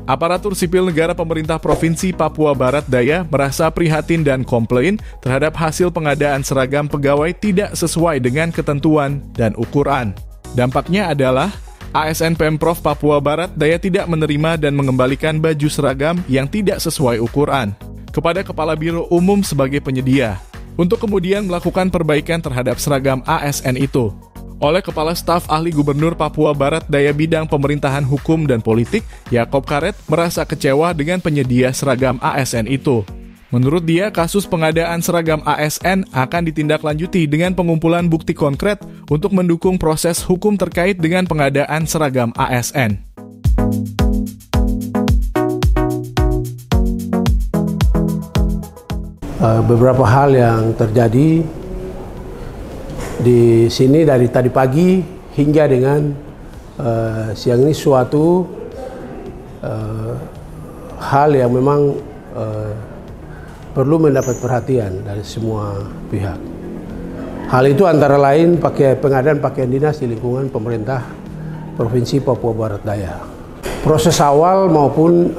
Aparatur sipil negara pemerintah Provinsi Papua Barat Daya merasa prihatin dan komplain terhadap hasil pengadaan seragam pegawai tidak sesuai dengan ketentuan dan ukuran. Dampaknya adalah ASN Pemprov Papua Barat Daya tidak menerima dan mengembalikan baju seragam yang tidak sesuai ukuran kepada Kepala Biro Umum sebagai penyedia, untuk kemudian melakukan perbaikan terhadap seragam ASN itu. Oleh Kepala Staf Ahli Gubernur Papua Barat Daya Bidang Pemerintahan Hukum dan Politik, Yakob Karet, merasa kecewa dengan penyedia seragam ASN itu. Menurut dia, kasus pengadaan seragam ASN akan ditindaklanjuti dengan pengumpulan bukti konkret untuk mendukung proses hukum terkait dengan pengadaan seragam ASN. Beberapa hal yang terjadi di sini dari tadi pagi hingga dengan siang ini, suatu hal yang memang perlu mendapat perhatian dari semua pihak. Hal itu antara lain pengadaan pakaian dinas di lingkungan pemerintah Provinsi Papua Barat Daya. Proses awal maupun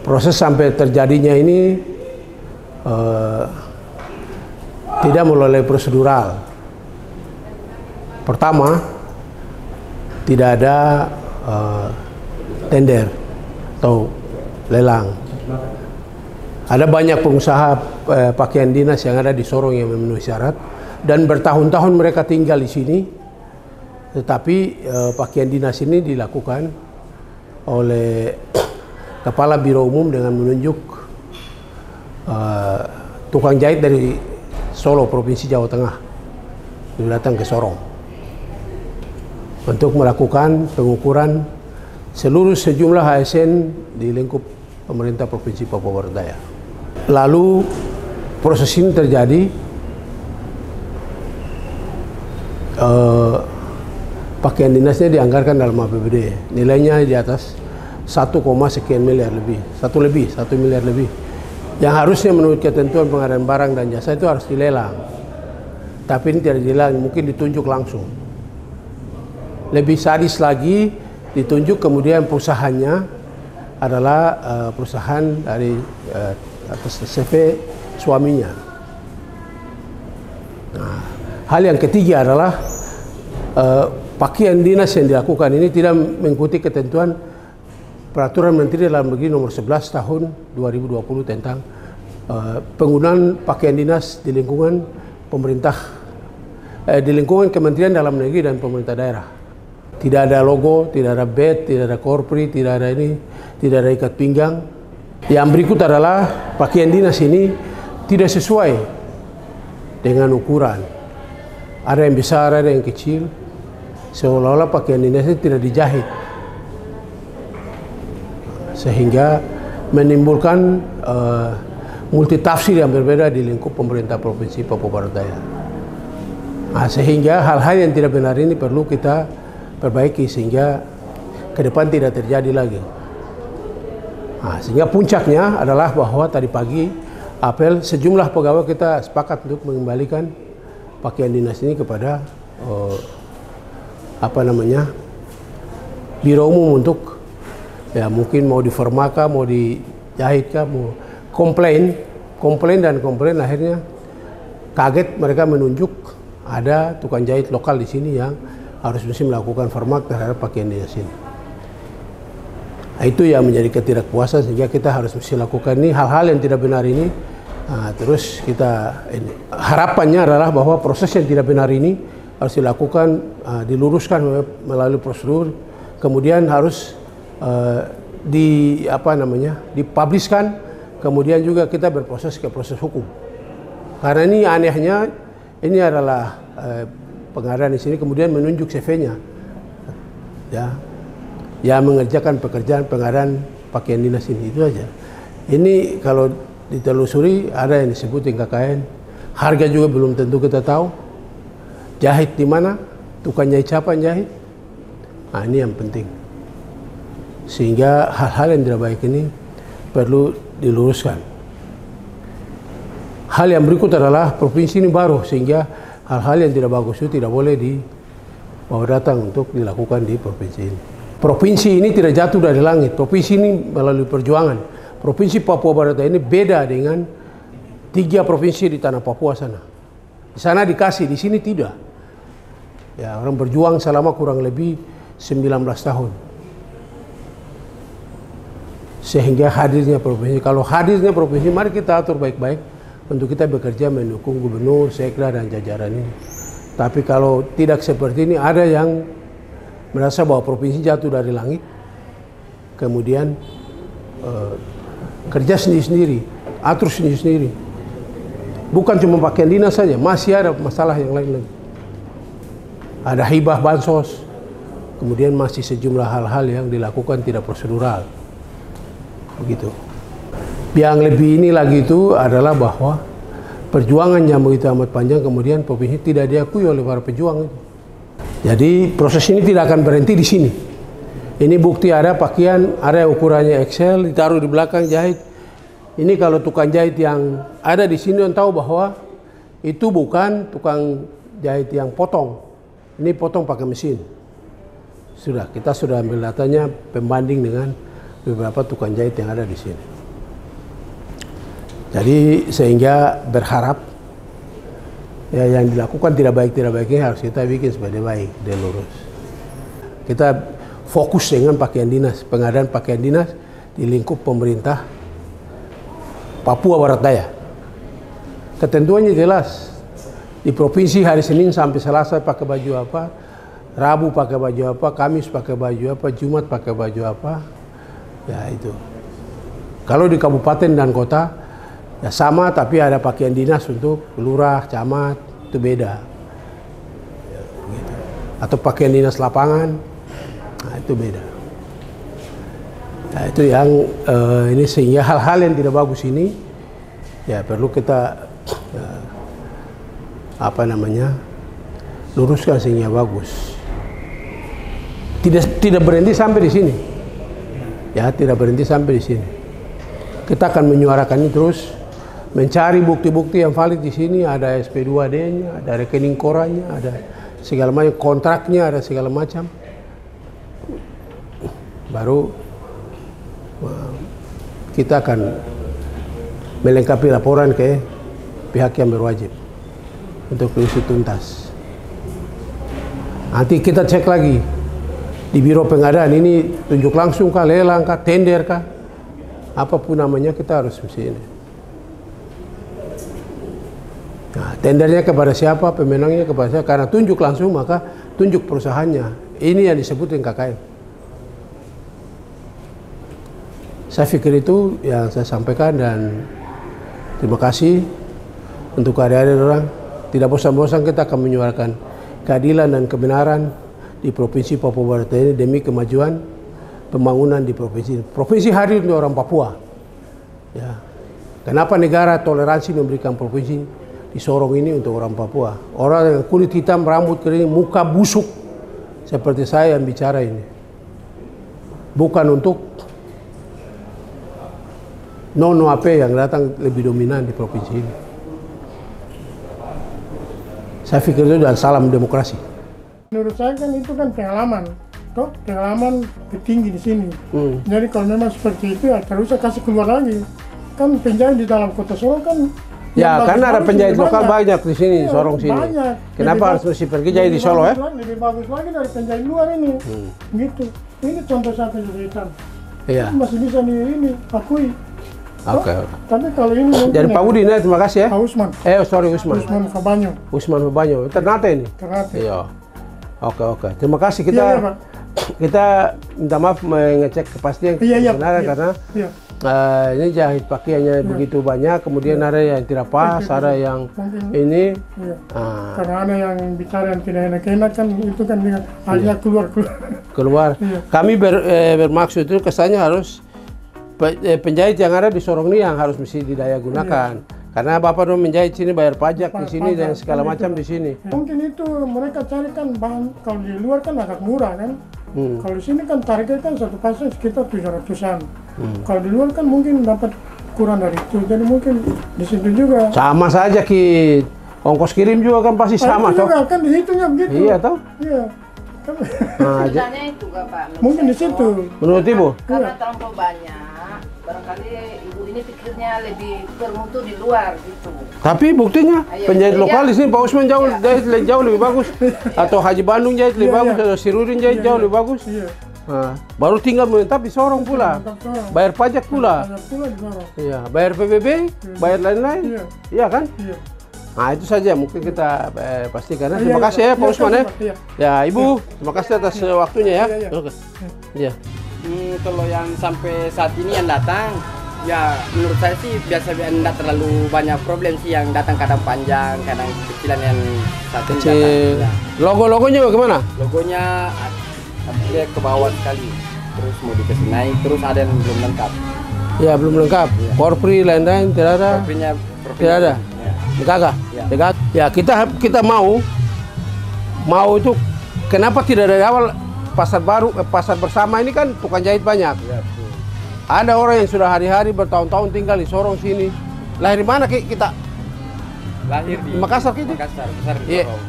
proses sampai terjadinya ini tidak melalui prosedural. Pertama, tidak ada tender atau lelang. Ada banyak pengusaha pakaian dinas yang ada di Sorong yang memenuhi syarat dan bertahun-tahun mereka tinggal di sini. Tetapi pakaian dinas ini dilakukan oleh Kepala Biro Umum dengan menunjuk tukang jahit dari Solo, Provinsi Jawa Tengah, datang ke Sorong untuk melakukan pengukuran sejumlah ASN di lingkup pemerintah Provinsi Papua Barat Daya. Lalu proses ini terjadi, pakaian dinasnya dianggarkan dalam APBD, nilainya di atas 1, sekian miliar lebih, 1 miliar lebih. Yang harusnya menurut ketentuan pengadaan barang dan jasa itu harus dilelang. Tapi ini tidak dilelang, mungkin ditunjuk langsung. Lebih sadis lagi, ditunjuk kemudian perusahaannya adalah perusahaan dari atas CV suaminya. Nah, hal yang ketiga adalah pakaian dinas yang dilakukan ini tidak mengikuti ketentuan Peraturan Menteri Dalam Negeri Nomor 11 Tahun 2020 tentang penggunaan pakaian dinas di lingkungan pemerintah, di lingkungan Kementerian Dalam Negeri dan pemerintah daerah. Tidak ada logo, tidak ada badge, tidak ada korpri, tidak ada ikat pinggang. Yang berikut adalah pakaian dinas ini tidak sesuai dengan ukuran. Ada yang besar, ada yang kecil. Seolah-olah pakaian dinas ini tidak dijahit, sehingga menimbulkan multitafsir yang berbeda di lingkup pemerintah Provinsi Papua Barat Daya. Nah, sehingga hal-hal yang tidak benar ini perlu kita perbaiki sehingga ke depan tidak terjadi lagi. Nah, sehingga puncaknya adalah bahwa tadi pagi apel sejumlah pegawai kita sepakat untuk mengembalikan pakaian dinas ini kepada Biro Umum untuk mungkin mau diformaka, mau dijahit, mau komplain akhirnya kaget mereka menunjuk ada tukang jahit lokal di sini yang harus mesti melakukan formak terhadap pakaian dinas ini. Nah, itu yang menjadi ketidakpuasan sehingga kita harus mesti lakukan ini hal-hal yang tidak benar ini. Nah, terus kita harapannya adalah bahwa proses yang tidak benar ini harus dilakukan, diluruskan melalui prosedur, kemudian harus dipubliskan, kemudian juga kita berproses ke proses hukum. Karena ini anehnya, ini adalah pengadaan di sini kemudian menunjuk CV-nya, yang mengerjakan pekerjaan pengadaan pakaian dinas ini, itu aja. Ini kalau ditelusuri ada yang disebut KKN, harga juga belum tentu kita tahu, jahit di mana, tukang jahit siapa yang jahit. Nah, ini yang penting. Sehingga hal-hal yang tidak baik ini perlu diluruskan. Hal yang berikut adalah provinsi ini baru, sehingga hal-hal yang tidak bagus itu tidak boleh dibawa datang untuk dilakukan di provinsi ini. Provinsi ini tidak jatuh dari langit. Provinsi ini melalui perjuangan. Provinsi Papua Barat ini beda dengan 3 provinsi di tanah Papua sana. Di sana dikasih, di sini tidak. Ya, orang berjuang selama kurang lebih 19 tahun. Sehingga hadirnya provinsi. Kalau hadirnya provinsi, mari kita atur baik-baik untuk kita bekerja mendukung gubernur, sekda, dan jajaran ini. Tapi kalau tidak seperti ini, ada yang merasa bahwa provinsi jatuh dari langit, kemudian kerja sendiri-sendiri, atur sendiri-sendiri. Bukan cuma pakaian dinas saja, masih ada masalah yang lain lagi. Ada hibah bansos, kemudian masih sejumlah hal-hal yang dilakukan tidak prosedural. Begitu. Yang lebih ini lagi itu adalah bahwa perjuangan yang begitu amat panjang, kemudian provinsi tidak diakui oleh para pejuang itu. Jadi proses ini tidak akan berhenti di sini. Ini bukti ada pakaian, ada ukurannya XL, ditaruh di belakang jahit. Ini kalau tukang jahit yang ada di sini tahu bahwa itu bukan tukang jahit yang potong. Ini potong pakai mesin. Kita sudah ambil datanya pembanding dengan beberapa tukang jahit yang ada di sini. Jadi sehingga berharap ya yang dilakukan tidak baiknya harus kita bikin sebagai baik dan lurus. Kita fokus dengan pakaian dinas, pengadaan pakaian dinas di lingkup pemerintah Papua Barat Daya. Ketentuannya jelas. Di provinsi hari Senin sampai Selasa pakai baju apa, Rabu pakai baju apa, Kamis pakai baju apa, Jumat pakai baju apa. Ya itu. Kalau di kabupaten dan kota ya sama, tapi ada pakaian dinas untuk lurah, camat, itu beda. Ya, gitu. Atau pakaian dinas lapangan, nah itu beda. Nah, itu yang ini sehingga hal-hal yang tidak bagus ini ya perlu kita luruskan sehingga bagus. Tidak berhenti sampai di sini. Ya, tidak berhenti sampai di sini. Kita akan menyuarakan ini terus, mencari bukti-bukti yang valid di sini. Ada SP2D-nya, ada rekening korannya, ada segala macam, kontraknya, ada segala macam. Baru kita akan melengkapi laporan ke pihak yang berwajib untuk diusut tuntas. Nanti kita cek lagi di biro pengadaan ini tunjuk langsung kah, lelang kah, tender kah, apapun namanya kita harus mesti ini. Nah, tendernya kepada siapa, pemenangnya kepada siapa, karena tunjuk langsung maka tunjuk perusahaannya. Ini yang disebut dengan KKN. Saya pikir itu yang saya sampaikan dan terima kasih untuk adik-adik orang. Tidak bosan-bosan kita akan menyuarakan keadilan dan kebenaran di Provinsi Papua Barat ini demi kemajuan pembangunan di provinsi. Provinsi hadir untuk orang Papua. Ya. Kenapa negara toleransi memberikan provinsi di Sorong ini untuk orang Papua? Orang yang kulit hitam, rambut kering, muka busuk seperti saya yang bicara ini. Bukan untuk nono AP yang datang lebih dominan di provinsi ini. Saya pikir itu adalah salam demokrasi. Menurut saya kan itu kan pengalaman, toh pengalaman tertinggi di sini. Jadi kalau memang seperti itu ya terus kasih keluar lagi. Kan penjahit di dalam kota Sorong kan. Ya karena ada penjahit lokal banyak di sini, ya, Sorong sini. Banyak. Kenapa harus mesti pergi jahit di Solo ya? Lebih bagus lagi dari penjahit luar ini. Gitu. Ini contoh satu jahitan. Iya. Masih bisa ini akui. Oke. Tapi kalau ini Jadi Pak Budi, terima kasih ya. Pak Usman. Usman. Usman Fabanyo. Usman Fabanyo. Ternate ini. Ternate. Iya. Oke. Terima kasih Iya, Pak. kita minta maaf mengecek kepastian kebenaran karena ini jahit pakaiannya begitu banyak, kemudian ada yang tidak pas, ada yang ini. Karena ada yang bicara yang tidak enak-enak kan itu kan dengan hanya keluar. Kami bermaksud itu kesannya harus penjahit yang ada di Sorong ini yang harus mesti didaya gunakan. Karena Bapak dong menjahit sini bayar pajak di sini dan segala macam di sini. Mungkin itu mereka carikan bahan kalau di luar kan agak murah kan. Kalau di sini kan targetnya kan satu pasang sekitar 700-an. Kalau di luar kan mungkin dapat kurang dari itu. Jadi mungkin di situ juga. Sama saja Kit. Ongkos kirim juga kan pasti sama toh. Juga kan dihitungnya begitu. Iya toh? Iya. Nah, Sebenarnya itu Kak, Pak. Mungkin di situ. menurut Ibu? Karena terlampau banyak, barangkali ibu ini pikirnya lebih bermutu di luar gitu. Tapi buktinya penjahit iya. lokal di sini Pak Usman jauh jauh lebih bagus, atau Haji Bandung jahit lebih Iya, bagus, iya. atau Sirudin jahit jauh lebih bagus. Iya. Nah, baru tinggal menetap di Sorong pula, Menetap Sorong. bayar pajak pula, Ada pula di Sorong. iya, bayar PBB, bayar lain-lain, Iya. iya kan? Iya. Nah itu saja mungkin kita pastikan. Iya, Terima iya, kasih ya Pak iya, Usman ya. iya. Ya Ibu, terima kasih atas waktunya ya. Iya, iya. Oke. Iya. Kalau yang sampai saat ini yang datang, ya menurut saya sih biasa tidak terlalu banyak problem sih yang datang, kadang panjang, kadang kecilan yang saat ini Kecil. datang. Ya. Logo-logonya bagaimana? Logonya dia ke bawah sekali, terus mau dikasih naik, terus ada yang belum lengkap. Ya belum lengkap. Iya. Korpri lain-lain tidak ada. Profilnya Tidak ada. Ya. Dekaka. Ya. Dekak. Ya kita mau itu kenapa tidak dari awal pasar baru pasar bersama ini kan tukang jahit banyak. Ya, betul. Ada orang yang sudah hari-hari bertahun-tahun tinggal di Sorong sini. Lahir di mana kita? Lahir di Makassar gitu? Makassar, besar di Iya. Sorong.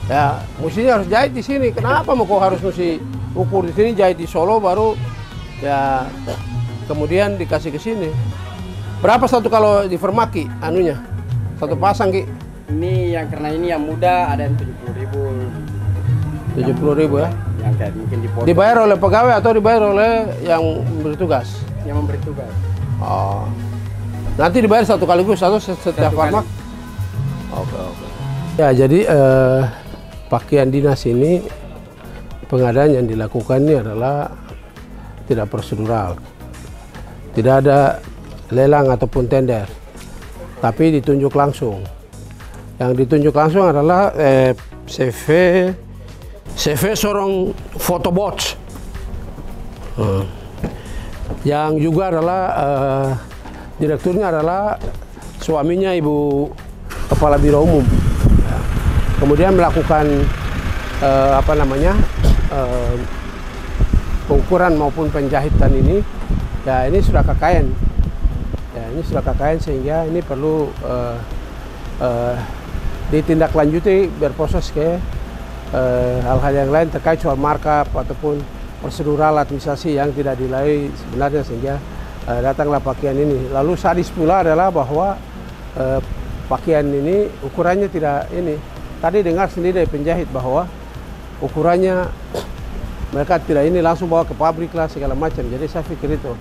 Ya, mestinya harus jahit di sini. Kenapa mau kok harus mesti ukur di sini, jahit di Solo baru ya kemudian dikasih ke sini. Berapa satu kalau di Fermaki anunya? Satu pasang Ki? Ini yang karena ini yang muda ada yang 70.000. 70.000 ya. Yang kayak mungkin dipotong. Dibayar oleh pegawai atau dibayar oleh yang memberi tugas? Yang memberi tugas. Oh. Nanti dibayar satu kaligus atau setiap Satu farmak? Oke. Ya, jadi pakaian dinas ini pengadaan yang dilakukan ini adalah tidak prosedural. Tidak ada lelang ataupun tender, tapi ditunjuk langsung. Yang ditunjuk langsung adalah CV Sorong Photobots. Yang juga adalah direkturnya adalah suaminya Ibu Kepala Biro Umum. Kemudian melakukan pengukuran maupun penjahitan ini. Ya ini sudah KKN. Ya ini sudah KKN sehingga ini perlu ditindaklanjuti berproses ke hal-hal yang lain terkait soal markup ataupun prosedural administrasi yang tidak dilalui sebenarnya sehingga datanglah pakaian ini. Lalu sadis pula adalah bahwa pakaian ini ukurannya tidak ini. Tadi dengar sendiri dari penjahit bahwa ukurannya mereka tidak ini langsung bawa ke pabrik lah segala macam. Jadi saya pikir itu.